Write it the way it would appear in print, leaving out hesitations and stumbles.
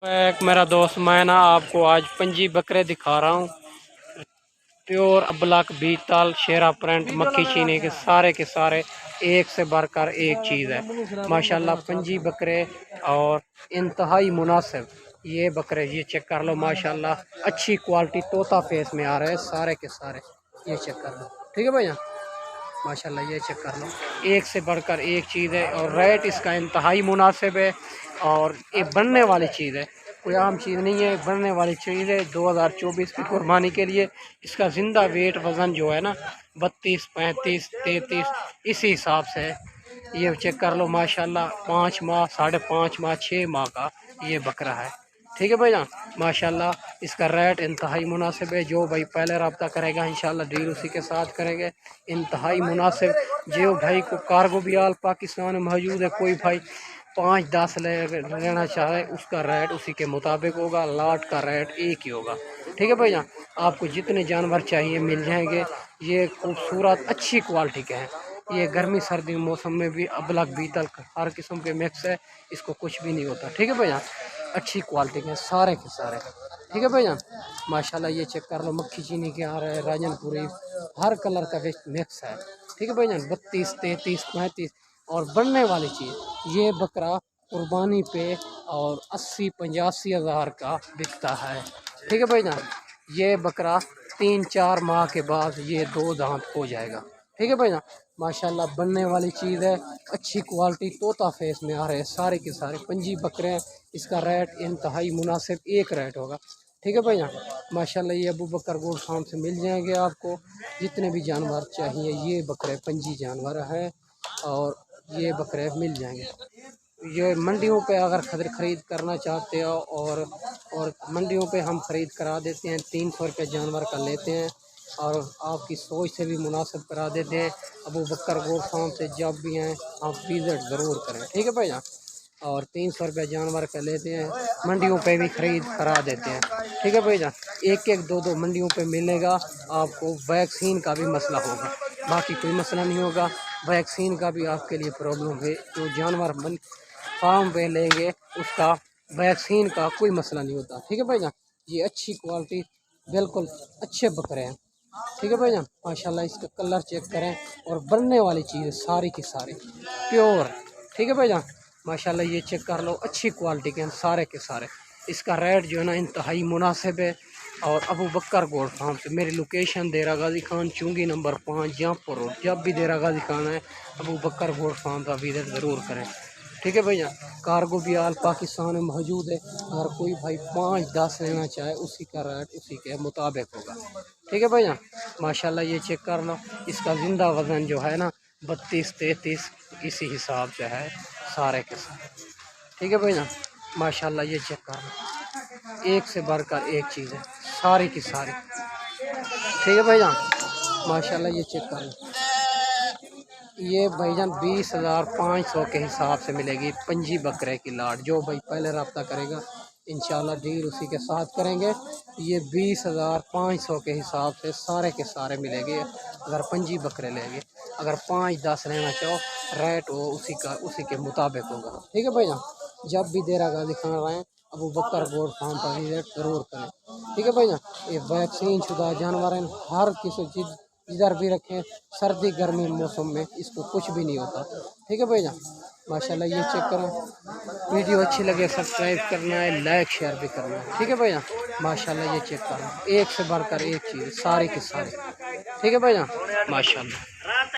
एक मेरा दोस्त मैं ना आपको आज पंजी बकरे दिखा रहा हूँ। प्योर अबलक बीतल शेरा प्रिंट मक्खी चीनी के सारे एक से बढ़कर एक चीज़ है माशाल्लाह। पंजी बकरे और इंतहाई मुनासिब ये बकरे, ये चेक कर लो माशाल्लाह, अच्छी क्वालिटी तोता फेस में आ रहे हैं सारे के सारे। ये चेक कर लो, ठीक है भैया, माशाल्लाह ये चेक कर लो, एक से बढ़कर एक चीज़ है और रेट इसका इंतहाई मुनासिब है और ये बनने वाली चीज़ है, कोई आम चीज़ नहीं है, बनने वाली चीज़ है। 2024 की कुर्बानी के लिए इसका ज़िंदा वेट वज़न जो है ना 32, 35, 33 इसी हिसाब से है। ये चेक कर लो माशाल्लाह, 5 माह, 5.5 माह, 6 माह का ये बकरा है, ठीक है भैया माशाल्लाह। इसका रेट इंतहाई मुनासिब है। जो भाई पहले रब्ता करेगा इंशाल्लाह डील उसी के साथ करेंगे, इंतहाई मुनासिब। जो भाई को कार्गो भी आल पाकिस्तान में मौजूद है, कोई भाई 5-10 लेना चाहे उसका रेट उसी के मुताबिक होगा, लाट का रेट एक ही होगा, ठीक है भैया। आपको जितने जानवर चाहिए मिल जाएंगे। ये खूबसूरत अच्छी क्वालिटी के हैं। ये गर्मी सर्दी मौसम में भी अबलक बीतल हर किस्म के मिक्स है, इसको कुछ भी नहीं होता, ठीक है भैया। अच्छी क्वालिटी के सारे के सारे, ठीक है भैया माशाल्लाह। ये चेक कर लो, मक्खी चीनी के आ रहे हैं, राजनपुरी, हर कलर का मिक्स है, ठीक है भैया। 32, 33, 35 और बढ़ने वाली चीज़ ये बकरा कुर्बानी पे और 80-85 हज़ार का बिकता है, ठीक है भैया। ये बकरा 3-4 माह के बाद ये 2 दांत हो जाएगा, ठीक है भैया माशाल्लाह। बनने वाली चीज़ है, अच्छी क्वालिटी तोता फेस में आ रहे हैं सारे के सारे पंजी बकरे हैं। इसका रेट इंतहाई मुनासिब एक रेट होगा, ठीक है भैया माशाल्लाह। ये अबू बकर गोल्ड फार्म से मिल जाएंगे आपको जितने भी जानवर चाहिए। ये बकरे पंजी जानवर हैं और ये बकरे मिल जाएंगे। ये मंडियों पे अगर ख़रीद करना चाहते हो और मंडियों पे हम ख़रीद करा देते हैं, 300 रुपये जानवर का लेते हैं और आपकी सोच से भी मुनासिब करा देते हैं। अबू बकर गोल्ड फार्म से जब भी हैं आप विज़िट ज़रूर करें, ठीक है भैया। और 300 रुपये जानवर का लेते हैं, मंडियों पे भी ख़रीद करा देते हैं, ठीक है भैया। एक 2 मंडियों पे मिलेगा आपको। वैक्सीन का भी मसला होगा, बाकी कोई मसला नहीं होगा। वैक्सीन का भी आपके लिए प्रॉब्लम है, जो जानवर फार्म पे लेंगे उसका वैक्सीन का कोई मसला नहीं होता, ठीक है भैया। ये अच्छी क्वालिटी बिल्कुल अच्छे बकरे हैं, ठीक है भैया माशाल्लाह। इसका कलर चेक करें और बनने वाली चीज़ सारी की सारी प्योर, ठीक है भैया माशाल्लाह। ये चेक कर लो, अच्छी क्वालिटी के हैं सारे के सारे। इसका रेट जो है ना इंतहाई मुनासिब है। और अबू बकर गोल्ड फार्म से मेरी लोकेशन देरा गाजी खान चुंगी नंबर 5 जहाँपुर रोड। जब भी देरा गाजी खान है अबू बकर गोल्ड फार्म का विजिट ज़रूर करें, ठीक है भैया। कार्गो भी आल पाकिस्तान में मौजूद है। अगर कोई भाई 5-10 लेना चाहे उसी का रेट उसी के मुताबिक होगा, ठीक है भैया माशाल्लाह। ये चेक कर लो, इसका ज़िंदा वज़न जो है ना 32-33 इसी हिसाब से है सारे के सारे, ठीक है भैया माशाल्लाह। ये चेक कर लो, एक से बढ़कर एक चीज़ है सारी की सारी, ठीक है भैया माशाल्लाह। ये चेक कर लो, ये भाईजान 20,500 के हिसाब से मिलेगी पंजी बकरे की लाट। जो भाई पहले रब्ता करेगा इंशाल्लाह डील उसी के साथ करेंगे। ये 20,500 के हिसाब से सारे के सारे मिलेंगे अगर पंजी बकरे लेंगे। अगर 5-10 लेना चाहो रेट वो उसी के मुताबिक होगा, ठीक है भैया। जब भी देरा गाजी खान आएँ अबू बकर गोल्ड फार्म का विजिट ज़रूर करें, ठीक है भैया। ये वैक्सीन शुदा जानवर हैं, हर किसी चीज़ इधर भी रखें, सर्दी गर्मी मौसम में इसको कुछ भी नहीं होता, ठीक है भैया माशाल्लाह। ये चेक करें, वीडियो अच्छी लगे सब्सक्राइब करना है, लाइक शेयर भी करना है, ठीक है भैया माशाल्लाह। ये चेक करें, एक से बढ़कर एक चीज़ सारी की सारी, ठीक है भैया माशाल्लाह।